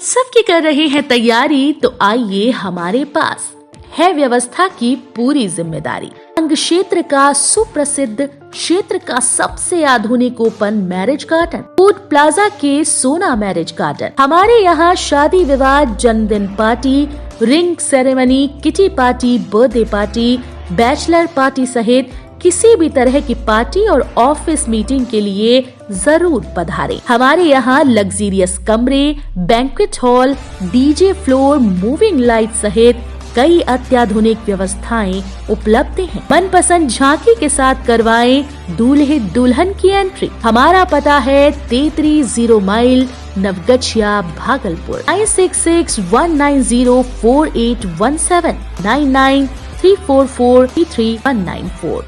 उत्सव की कर रहे हैं तैयारी तो आइए हमारे पास है व्यवस्था की पूरी जिम्मेदारी। अंग क्षेत्र का सुप्रसिद्ध क्षेत्र का सबसे आधुनिक open marriage garden food plaza के सोना मैरिज गार्डन। हमारे यहाँ शादी विवाह, जन्मदिन party, ring ceremony, kitty party, birthday party, bachelor party सहित किसी भी तरह की पार्टी और ऑफिस मीटिंग के लिए जरूर पधारें। हमारे यहाँ लग्जीरियस कमरे, banquet hall, DJ floor, moving light सहित कई अत्याधुनिक व्यवस्थाएं उपलब्ध हैं। मनपसंद झांकी के साथ करवाएं दूल्हे दुल्हन की एंट्री। हमारा पता है 33 माइल नवगछिया, भागलपुर। 9661904817 9934433194।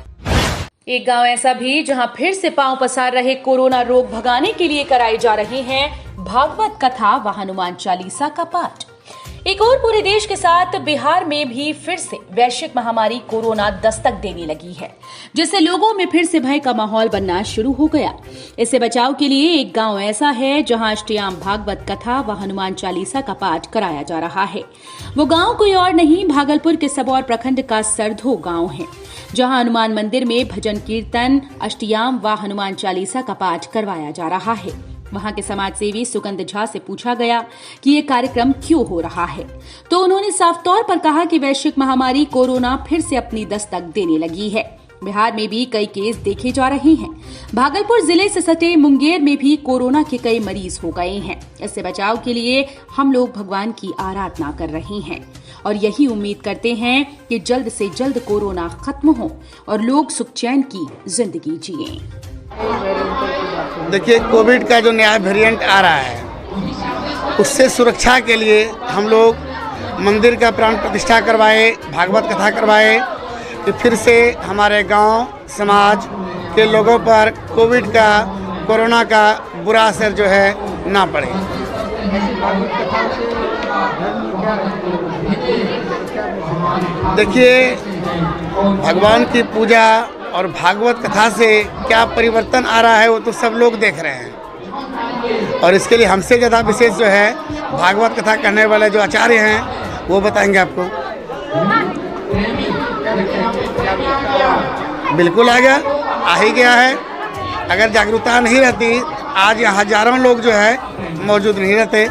एक गांव ऐसा भी जहां फिर से पांव पसार रहे कोरोना रोग भगाने के लिए कराए जा रहे हैं भागवत कथा व हनुमान चालीसा का पाठ। एक और पूरे देश के साथ बिहार में भी फिर से वैश्विक महामारी कोरोना दस्तक देने लगी है, जिससे लोगों में फिर से भय का माहौल बनना शुरू हो गया। इससे बचाव के लिए एक गांव ऐसा है जहां अष्टयाम भागवत कथा व हनुमान चालीसा का पाठ कराया जा रहा है। वो गांव कोई और नहीं, भागलपुर के सबौर प्रखंड का सरधो गांव है, जहां हनुमान मंदिर में भजन कीर्तन, अष्टयाम व हनुमान चालीसा का पाठ करवाया जा रहा है। वहां के समाज सेवी सुगंध झा से पूछा गया कि ये कार्यक्रम क्यों हो रहा है, तो उन्होंने साफ तौर पर कहा कि वैश्विक महामारी कोरोना फिर से अपनी दस्तक देने लगी है। बिहार में भी कई केस देखे जा रहे हैं। भागलपुर जिले से सटे मुंगेर में भी कोरोना के कई मरीज हो गए हैं। इससे बचाव के लिए हम लोग भगवान की आराधना कर रहे हैं और यही उम्मीद करते हैं कि जल्द से जल्द कोरोना खत्म हो और लोग सुख चैन की जिंदगी जिए। देखिए, कोविड का जो नया वेरिएंट आ रहा है, उससे सुरक्षा के लिए हम लोग मंदिर का प्राण प्रतिष्ठा करवाए, भागवत कथा करवाए कि फिर से हमारे गांव समाज के लोगों पर कोविड का, कोरोना का बुरा असर जो है ना पड़े। देखिए, भगवान की पूजा और भागवत कथा से क्या परिवर्तन आ रहा है वो तो सब लोग देख रहे हैं, और इसके लिए हमसे ज़्यादा विशेष जो है भागवत कथा करने वाले जो आचार्य हैं वो बताएंगे आपको। बिल्कुल आ ही गया है। अगर जागरूकता नहीं रहती, आज यहाँ हजारों लोग जो है मौजूद नहीं रहते।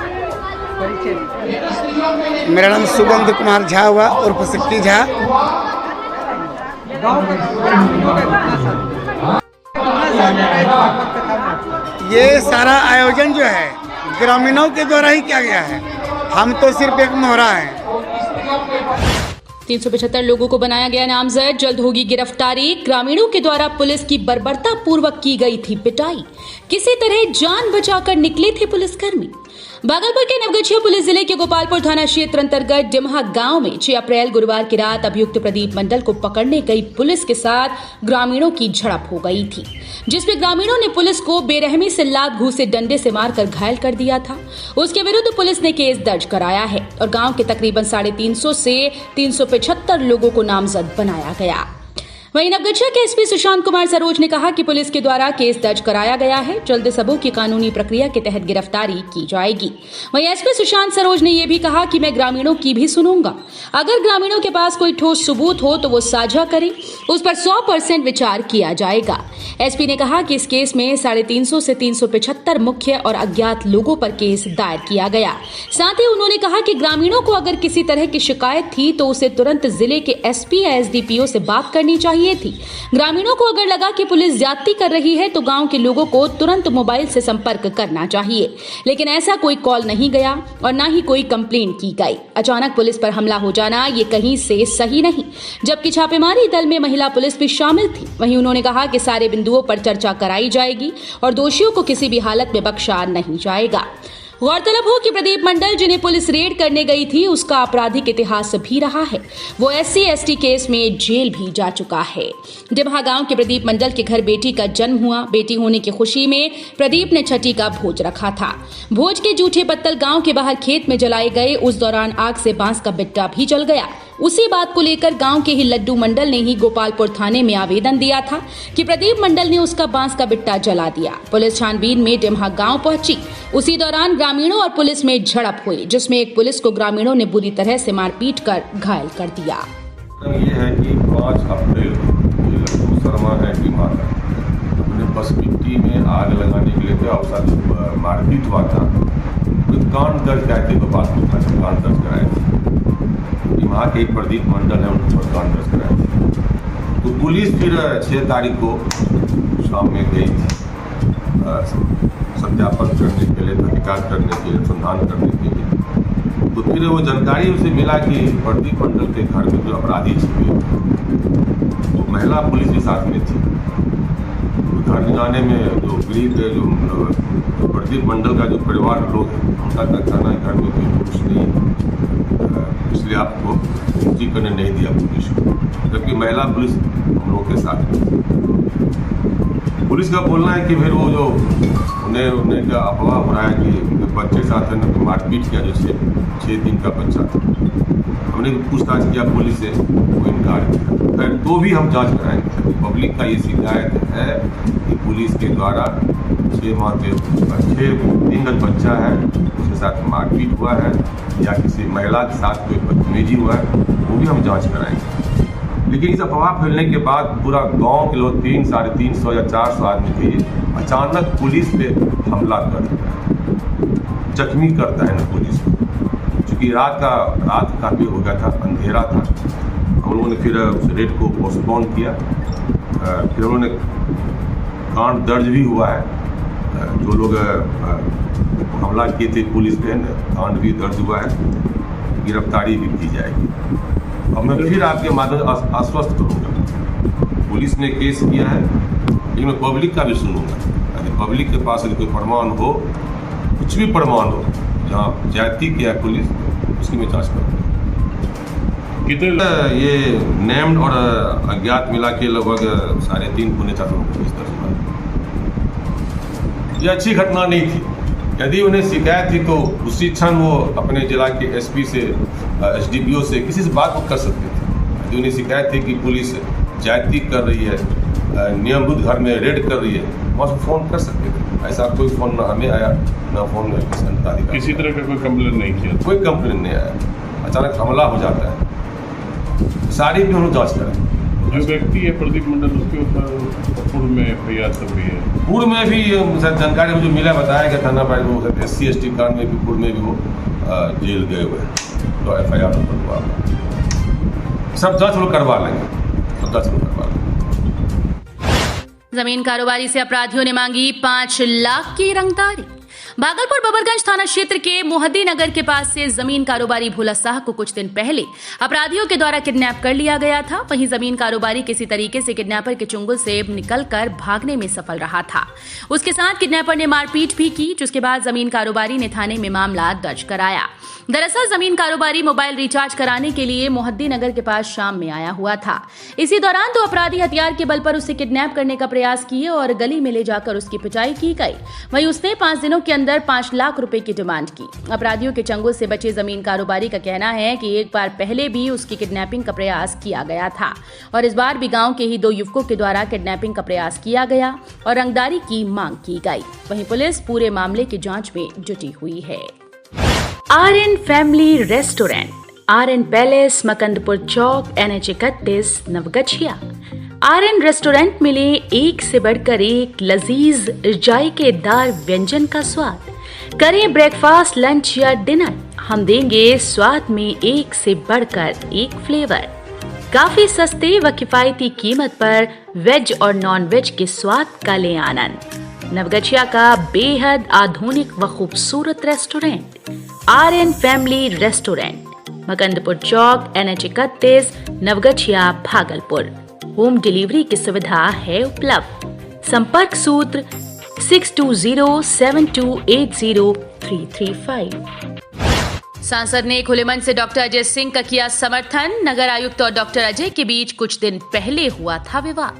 मेरा नाम सुगंध कुमार झा हुआ उर्फ सिक्की झा। ये सारा आयोजन जो है ग्रामीणों के द्वारा ही किया गया है, हम तो सिर्फ एक मोहरा हैं। 375 लोगों को बनाया गया नामजद, जल्द होगी गिरफ्तारी। ग्रामीणों के द्वारा पुलिस की बर्बरता पूर्वक की गई थी पिटाई, किसी तरह जान बचाकर निकले थे पुलिसकर्मी। भागलपुर के नवगछिया पुलिस जिले के गोपालपुर थाना क्षेत्र अंतर्गत डिमहा गांव में 6 अप्रैल गुरुवार की रात अभियुक्त प्रदीप मंडल को पकड़ने गई पुलिस के साथ ग्रामीणों की झड़प हो गई थी, जिसमें ग्रामीणों ने पुलिस को बेरहमी से लात घूंसे डंडे से मारकर घायल कर दिया था। उसके विरुद्ध पुलिस ने केस दर्ज कराया है और गाँव के तकरीबन 350 से 375 लोगों को नामजद बनाया गया। वहीं नवगछिया के एसपी सुशांत कुमार सरोज ने कहा कि पुलिस के द्वारा केस दर्ज कराया गया है, जल्द सबों की कानूनी प्रक्रिया के तहत गिरफ्तारी की जाएगी। वहीं एसपी सुशांत सरोज ने यह भी कहा कि मैं ग्रामीणों की भी सुनूंगा, अगर ग्रामीणों के पास कोई ठोस सबूत हो तो वो साझा करें, उस पर 100% विचार किया जाएगा। एसपी ने कहा कि इस केस में 350 से 375 मुख्य और अज्ञात लोगों पर केस दायर किया गया। साथ ही उन्होंने कहा कि ग्रामीणों को अगर किसी तरह की शिकायत थी तो उसे तुरंत जिले के एसपी या एसडीपीओ से बात करनी चाहिए थी। ग्रामीणों को अगर लगा कि पुलिस ज्यादती कर रही है तो गांव के लोगों को तुरंत मोबाइल से संपर्क करना चाहिए, लेकिन ऐसा कोई कॉल नहीं गया और न ही कोई कंप्लेंट की गई। अचानक पुलिस पर हमला हो जाना ये कहीं से सही नहीं, जबकि छापेमारी दल में महिला पुलिस भी शामिल थी। वहीं उन्होंने कहा कि सारे बिंदुओं पर चर्चा कराई जाएगी और दोषियों को किसी भी हालत में बख्शा नहीं जाएगा। गौरतलब हो कि प्रदीप मंडल, जिन्हें पुलिस रेड करने गई थी, उसका आपराधिक इतिहास भी रहा है। वो SC/ST केस में जेल भी जा चुका है। डिमहा गांव के प्रदीप मंडल के घर बेटी का जन्म हुआ। बेटी होने की खुशी में प्रदीप ने छठी का भोज रखा था। भोज के जूठे पत्तल गांव के बाहर खेत में जलाए गए। उस दौरान आग से बांस का बिट्टा भी जल गया। उसी बात को लेकर गांव के ही लड्डू मंडल ने ही गोपालपुर थाने में आवेदन दिया था कि प्रदीप मंडल ने उसका बांस का बिट्टा जला दिया। पुलिस छानबीन में डिमहा गांव पहुंची। उसी दौरान ग्रामीणों और पुलिस में झड़प हुई, जिसमें एक पुलिस को ग्रामीणों ने बुरी तरह से मारपीट कर घायल कर दिया। ये है कि 5 अप्रैल को लड्डू शर्मा है बीमार अपने बस मिट्टी में आग लगाने के लिए थे और साथ मारपीट हुआ था। तो कांड दर्ज कराए थे, बात को कांड दर्ज कराए थे। वहाँ के एक प्रदीप मंडल है, उनके ऊपर कांड दर्ज कराए थे। तो पुलिस फिर 6 तारीख को शाम में गई थी सत्यापन करने के लिए, तहकीकात करने के लिए, अनुसंधान करने के लिए। तो फिर वो जानकारी उसे मिला कि प्रदीप मंडल के घर में जो अपराधी छिपे हुए, तो महिला पुलिस भी साथ में थी। तो घर जाने में जो गरीब जो प्रदीप मंडल का जो परिवार लोग हैं, उनका कहना है घर में कोई पुरुष नहीं, इसलिए आपको एंट्री करने नहीं दिया पुलिस को, जबकि महिला पुलिस हम लोगों के साथ में। पुलिस का बोलना है कि फिर वो जो उन्हें का अफवाह हो रहा है कि बच्चे साथ है मारपीट किया, जो 6 दिन का बच्चा था। हमने पूछताछ किया पुलिस से, वो इनकार किया। खैर तो भी हम जांच कराएंगे। पब्लिक का ये शिकायत है कि पुलिस के द्वारा 6 दिन का बच्चा है, उसके साथ मारपीट हुआ है या किसी महिला के साथ कोई बदतमीजी हुआ है, वो भी हम जाँच कराएंगे। लेकिन इस अफवाह फैलने के बाद पूरा गांव के लोग 300-350 या 400 आदमी थे, अचानक पुलिस पे हमला कर जख्मी करता है ना पुलिस को। चूँकि रात काफ़ी हो गया था, अंधेरा था, हम लोगों ने फिर उस रेड को पोस्टपोन किया। फिर उन्होंने कांड दर्ज भी हुआ है, जो लोग हमला किए थे पुलिस पे, कांड भी दर्ज हुआ है, गिरफ्तारी भी की जाएगी। अब मैं फिर आपके माध्यम से आश्वस्त करूँगा, पुलिस ने केस किया है, लेकिन मैं पब्लिक का भी सुनूंगा। यदि पब्लिक के पास यदि कोई प्रमाण हो, कुछ भी प्रमाण हो, जहाँ ज्यादती किया है पुलिस, उसकी मैं जाँच करूँगा। कितने ये नेम्ड और अज्ञात मिला के लगभग 3.5 पौने 4 लोगों को इस तरह से। ये अच्छी घटना नहीं थी। यदि उन्हें शिकायत थी तो उसी क्षण वो अपने जिला के एसपी से, एसडीपीओ से, किसी से बात कर सकते थे। यदि उन्हें शिकायत थी कि पुलिस ज्यादती कर रही है, नियमबद्ध घर में रेड कर रही है, वहाँ से फ़ोन कर सकते थे। ऐसा कोई फ़ोन ना हमें आया, ना फ़ोन किसी तरह का कोई कंप्लेन नहीं किया, कोई कंप्लेन नहीं आया। अचानक हमला हो जाता है, सारी भी हम लोग जाँच करें। जो व्यक्ति है प्रदीप मंडल, उसके ऊपर पूर्व में एफआईआर सब भी है। पूर्व में भी जानकारी में जो मिला, बताया गया थाना पर, वो SC/ST कांड में भी पूर्व में भी वो जेल गए हुए हैं, तो एफआईआर हुआ। सब जाँच लोग करवा लेंगे, सब जाँच लोग करवा लेंगे। जमीन कारोबारी से अपराधियों ने मांगी 5 लाख की रंगदारी। भागलपुर बबरगंज थाना क्षेत्र के मोहद्दी नगर के पास से जमीन कारोबारी भोला साह को कुछ दिन पहले अपराधियों के द्वारा किडनैप कर लिया गया था। वहीं जमीन कारोबारी किसी तरीके से किडनैपर के चुंगल से निकलकर भागने में सफल रहा था। उसके साथ किडनैपर ने मारपीट भी की, जिसके बाद जमीन कारोबारी ने थाने में मामला दर्ज कराया। दरअसल जमीन कारोबारी मोबाइल रिचार्ज कराने के लिए मोहद्दी नगर के पास शाम में आया हुआ था। इसी दौरान 2 अपराधी हथियार के बल पर उसे किडनैप करने का प्रयास किए और गली में ले जाकर उसकी पिटाई की गई। वहीं उसने 5 दिनों के अंदर 5 लाख रुपए की डिमांड की। अपराधियों के चंगुल से बचे जमीन कारोबारी का कहना है कि एक बार पहले भी उसकी किडनैपिंग का प्रयास किया गया था और इस बार भी गांव के ही 2 युवकों के द्वारा किडनैपिंग का प्रयास किया गया और रंगदारी की मांग की गई। वहीं पुलिस पूरे मामले की जांच में जुटी हुई है। RN family restaurant, RN palace, Makandpur Chowk, NH 31, Naugachia. RN restaurant मिले एक से बढ़कर एक लजीज जायकेदार व्यंजन का स्वाद। करें ब्रेकफास्ट, लंच या डिनर, हम देंगे स्वाद में एक से बढ़कर एक फ्लेवर। काफी सस्ते व किफायती कीमत पर वेज और नॉन वेज के स्वाद का ले आनंद। नवगछिया का बेहद आधुनिक व खूबसूरत restaurant RN family restaurant, Makandpur Chowk, NH 31, Naugachia, Bhagalpur. Home delivery की सुविधा है उपलब्ध। संपर्क सूत्र 6207280335। सांसद ने खुले मन से डॉक्टर अजय सिंह का किया समर्थन। नगर आयुक्त और डॉक्टर अजय के बीच कुछ दिन पहले हुआ था विवाद।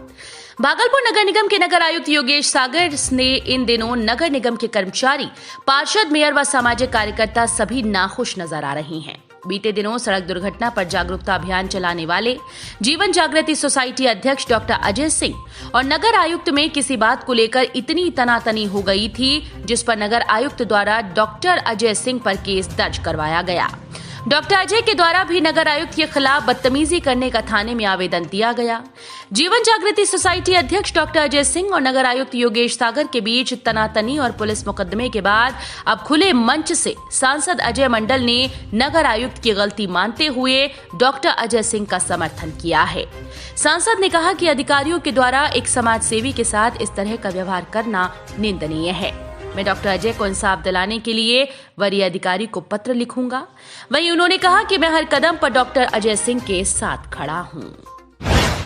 भागलपुर नगर निगम के नगर आयुक्त योगेश सागर ने इन दिनों नगर निगम के कर्मचारी, पार्षद, मेयर व सामाजिक कार्यकर्ता सभी नाखुश नजर आ रहे हैं। बीते दिनों सड़क दुर्घटना पर जागरूकता अभियान चलाने वाले जीवन जागृति सोसाइटी अध्यक्ष डॉक्टर अजय सिंह और नगर आयुक्त में किसी बात को लेकर इतनी तनातनी हो गई थी, जिस पर नगर आयुक्त द्वारा डॉक्टर अजय सिंह पर केस दर्ज करवाया गया। डॉक्टर अजय के द्वारा भी नगर आयुक्त के खिलाफ बदतमीजी करने का थाने में आवेदन दिया गया। जीवन जागृति सोसाइटी अध्यक्ष डॉक्टर अजय सिंह और नगर आयुक्त योगेश सागर के बीच तनातनी और पुलिस मुकदमे के बाद अब खुले मंच से सांसद अजय मंडल ने नगर आयुक्त की गलती मानते हुए डॉक्टर अजय सिंह का समर्थन किया है। सांसद ने कहा कि अधिकारियों के द्वारा एक समाज सेवी के साथ इस तरह का व्यवहार करना निंदनीय है। मैं डॉक्टर अजय को इंसाफ दिलाने के लिए वरीय अधिकारी को पत्र लिखूंगा। वहीं उन्होंने कहा कि मैं हर कदम पर डॉक्टर अजय सिंह के साथ खड़ा हूं।